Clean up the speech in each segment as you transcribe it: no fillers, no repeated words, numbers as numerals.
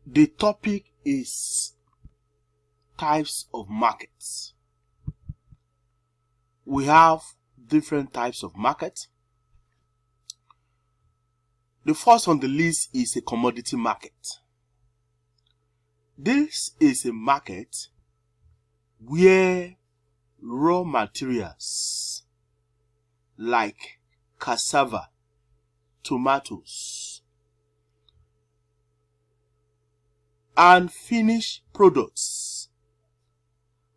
The topic is types of markets. We have different types of market. The first on the list is a commodity market. This is a market where raw materials like cassava, tomatoes, and finished products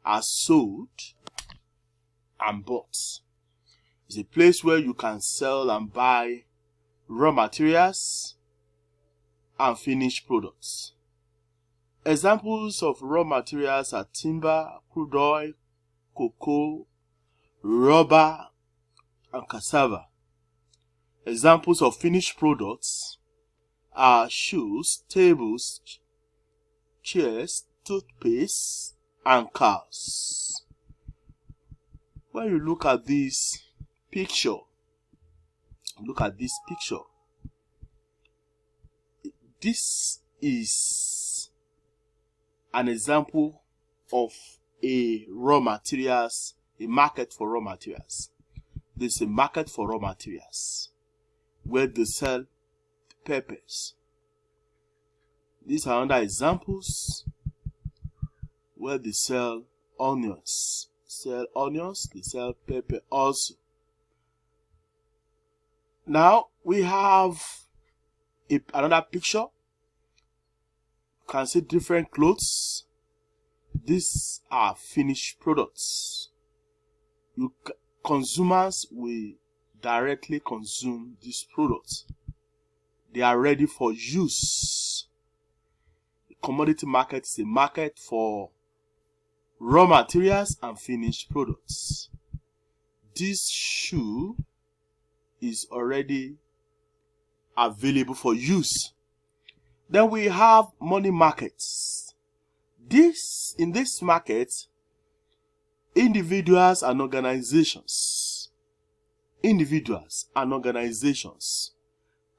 are sold and bought. It's a place where you can sell and buy raw materials and finished products. Examples of raw materials are timber, crude oil, cocoa, rubber, and cassava. Examples of finished products are shoes, tables, chairs, toothpaste, and cars. When you look at this picture, this is an example of a market for raw materials. This is a market for raw materials where they sell peppers. These are other examples where they sell onions. They sell pepper also. Now we have another picture. You can see different clothes. These are finished products. Consumers will directly consume these products. They are ready for use. The commodity market is a market for raw materials and finished products. This shoe is already available for use. Then we have money markets. In this market, individuals and organizations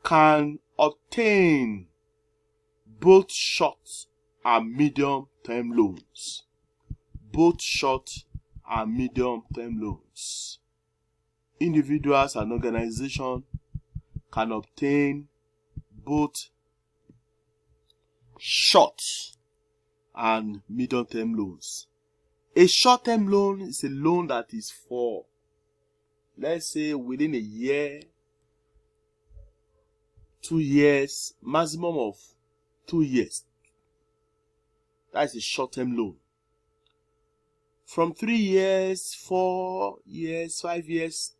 can obtain both short and medium-term loans. Individuals and organizations can obtain both short and medium-term loans. A short-term loan is a loan that is for, let's say, within a year, 2 years, maximum of 2 years. That is a short-term loan. From 3 years, 4 years, 5 years,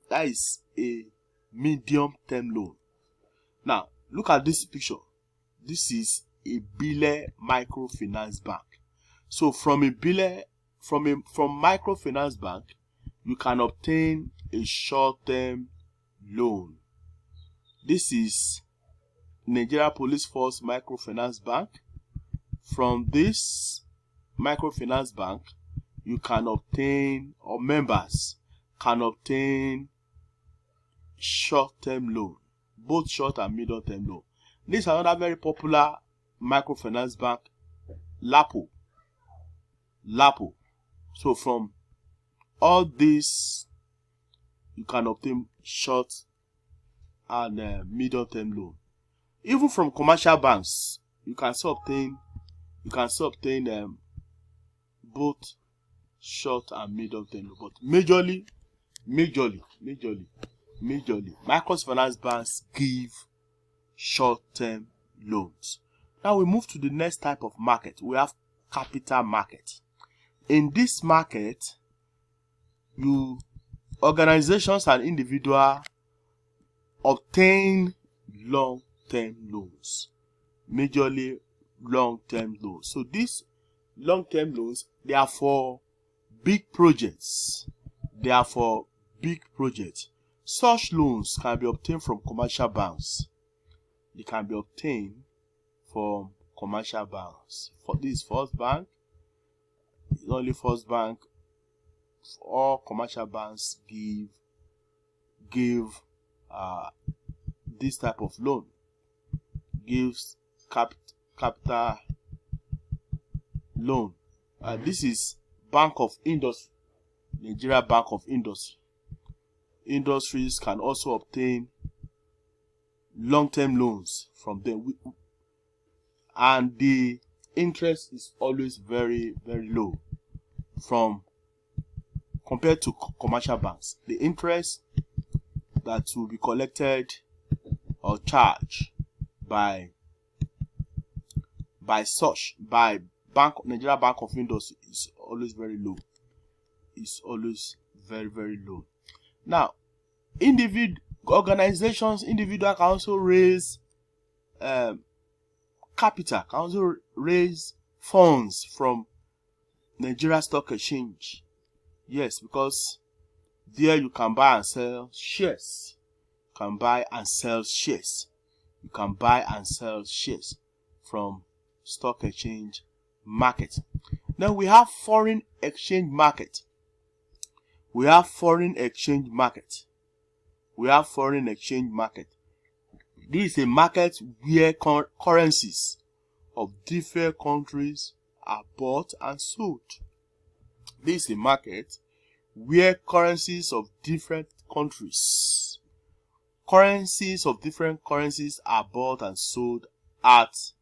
that is a medium-term loan. Now, look at this picture. This is a Bile Microfinance Bank. So from Microfinance Bank, you can obtain a short-term loan. This is Nigeria Police Force Microfinance Bank. From this Microfinance Bank, you can obtain, or members can obtain, short-term loan, both short and medium-term loan. This is another very popular microfinance bank, Lapo. So from all these, you can obtain short and medium-term loan. Even from commercial banks, you can still obtain both short and medium-term loan. But majorly, microfinance banks give short-term loans. Now we move to the next type of market. We have capital market. In this market, organizations and individuals obtain long-term loans. Majorly long-term loans. So these long-term loans, they are for big projects. Such loans can be obtained from commercial banks. For this First Bank, it's only First Bank. All commercial banks give this type of loan. Gives capital loan. This is Bank of Industry, Nigeria Bank of Industry. Industries can also obtain long-term loans from them, and the interest is always very, very low compared to commercial banks. The interest that will be collected or charged by Nigeria Bank of Industry is always very low. It's always very, very low. Now, organizations, individual can also raise capital, can also raise funds from Nigeria Stock Exchange. Yes, because there you can buy and sell shares. You can buy and sell shares. You can buy and sell shares from stock exchange market. Then we have foreign exchange market. We have foreign exchange market. This is a market where currencies of different countries are bought and sold. This is a market where currencies of different countries are bought and sold at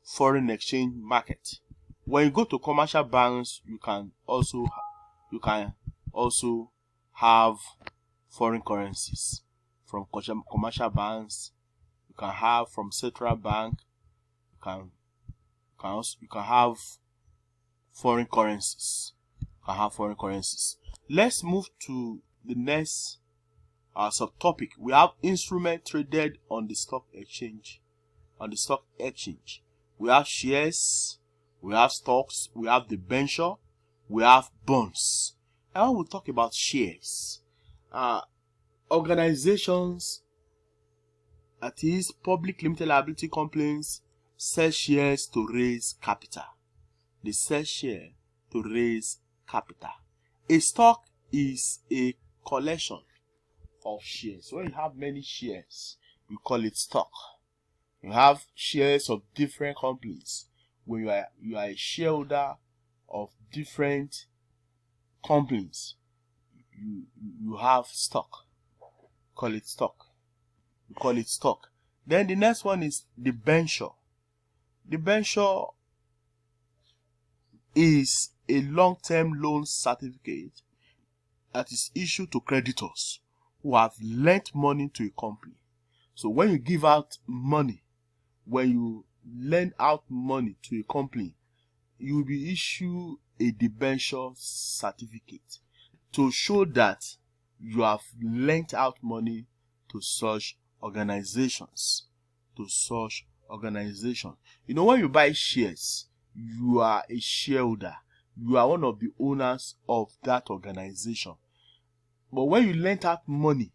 foreign exchange market. When you go to commercial banks, you can also have foreign currencies from commercial banks. You can have from central bank. You can have foreign currencies. Let's move to the next subtopic. We have instrument traded on the stock exchange. We have shares, we have stocks, we have debenture, we have bonds. And when we talk about shares, organizations, that is public limited liability companies, sell shares to raise capital. They sell share to raise capital. A stock is a collection of shares. When you have many shares, you call it stock. You have shares of different companies. When you are a shareholder of different companies, you have stock. Call it stock. Then the next one is debenture. Debenture is a long-term loan certificate that is issued to creditors who have lent money to a company. So when you give out money, when you lend out money to a company, you will be issued a debenture certificate to show that you have lent out money to such organizations. You know, when you buy shares, you are a shareholder. You are one of the owners of that organization. But when you lent out money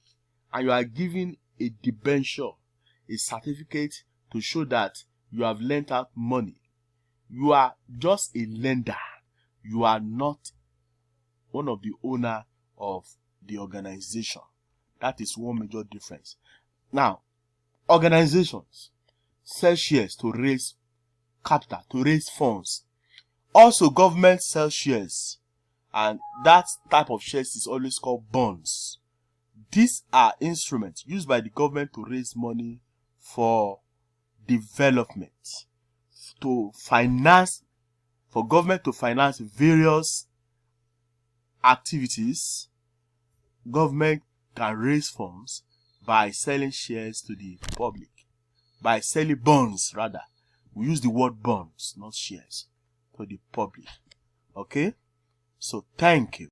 and you are given a debenture, a certificate to show that you have lent out money, you are just a lender. You are not one of the owner of the organization. That is one major difference. Now, organizations sell shares to raise capital, to raise funds. Also, government sells shares, and that type of shares is always called bonds. These are instruments used by the government to raise money for development, for government to finance various activities. Government can raise funds by selling shares to the public, by selling bonds rather. We use the word bonds, not shares, to the public. Okay? So thank you.